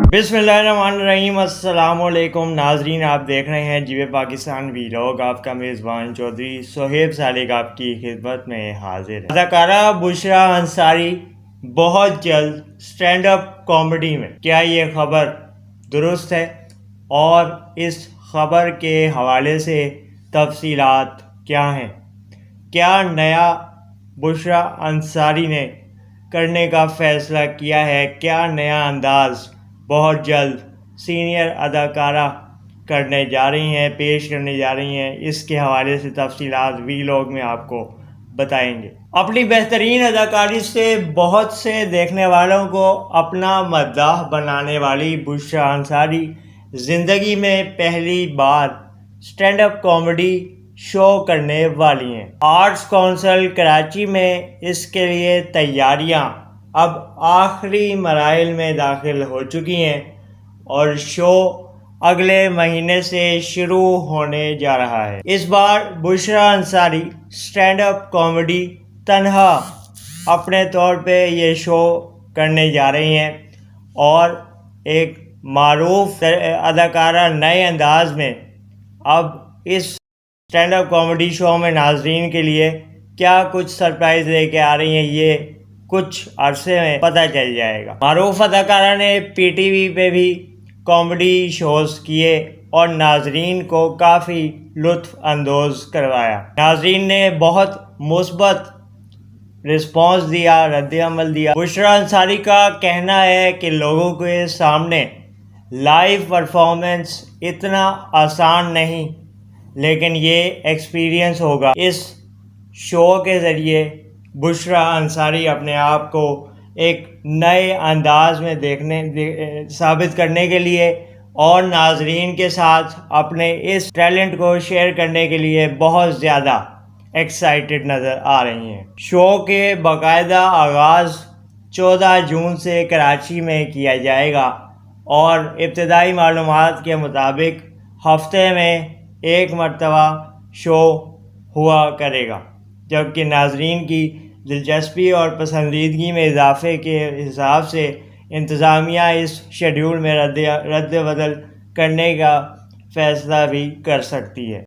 बिस्मिल्लाहिर्रहमानिर्रहीम। अस्सलाम वालेकुम नाजरीन, आप देख रहे हैं जीवे पाकिस्तान वीलॉग। आपका मेज़बान चौधरी सोहेब सालिक आपकी खिदमत में हाजिर है। अदाकारा बुशरा अंसारी बहुत जल्द स्टैंड अप कॉमेडी में, क्या ये खबर दुरुस्त है? और इस खबर के हवाले से तफसीलात क्या हैं? क्या नया बुशरा अंसारी ने करने का फ़ैसला किया है? क्या नया अंदाज़ बहुत जल्द सीनियर अदाकारा करने जा रही हैं, पेश करने जा रही हैं? इसके हवाले से तफसीलात वीलॉग में आपको बताएंगे। अपनी बेहतरीन अदाकारी से बहुत से देखने वालों को अपना मद्दाह बनाने वाली बुशरा अंसारी ज़िंदगी में पहली बार स्टैंड अप कॉमेडी शो करने वाली हैं। आर्ट्स काउंसिल कराची में इसके लिए तैयारियां अब आखिरी मराइल में दाखिल हो चुकी हैं और शो अगले महीने से शुरू होने जा रहा है। इस बार Bushra Ansari stand up comedy तन्हा अपने तौर पे ये शो करने जा रही हैं और एक मारूफ अदाकारा नए अंदाज में अब इस स्टैंड अप कॉमेडी शो में नाजरीन के लिए क्या कुछ सरप्राइज़ लेके आ रही हैं, ये कुछ अरसे में पता चल जाएगा। मारूफ अदाकारा ने पीटीवी पे भी कॉमेडी शोज़ किए और नाजरीन को काफ़ी लुत्फ़ अंदोज़ करवाया। नाजरीन ने बहुत मुस्बत रिस्पॉन्स दिया, रद्द-ए-अमल दिया। बुशरा अंसारी का कहना है कि लोगों के सामने लाइव परफॉर्मेंस इतना आसान नहीं, लेकिन ये एक्सपीरियंस होगा। इस शो के ज़रिए बुशरा अंसारी अपने आप को एक नए अंदाज में साबित करने के लिए और नाजरीन के साथ अपने इस टैलेंट को शेयर करने के लिए बहुत ज़्यादा एक्साइटेड नज़र आ रही हैं। शो के बाकायदा आगाज़ 14 जून से कराची में किया जाएगा और इब्तदाई मालूमात के मुताबिक हफ्ते में एक मरतबा शो हुआ करेगा, जबकि नाजरीन की दिलचस्पी और पसंदीदगी में इजाफे के हिसाब से इंतज़ामिया इस शेड्यूल में रद्द बदल करने का फ़ैसला भी कर सकती है।